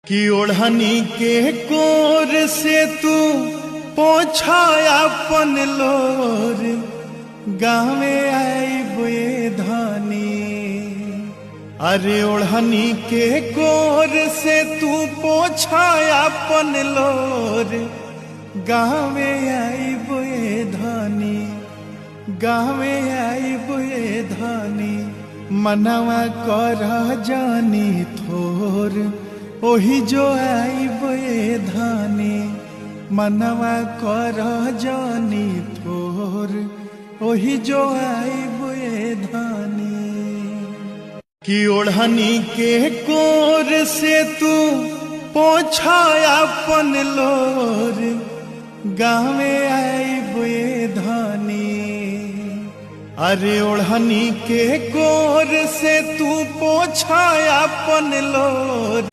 कि ओढ़नी के कोर से तू पोछा अपन लोर गाँवे आई बुए धानी। अरे ओढ़नी के कोर से तू पोछा अपन लोर गाँवे आई बुए धानी, गाँवे आई बुए धानी। मनवा कर जानी थोर ओही जो आई बुए धानी, मनवा कर जानी थोर ओही जो आई बुए धानी। कि ओढ़नी के कोर से तू पोछा अपन लोर गाँवे आई बुए धानी। अरे ओढ़नी के कोर से तू पोछा अपन लोर।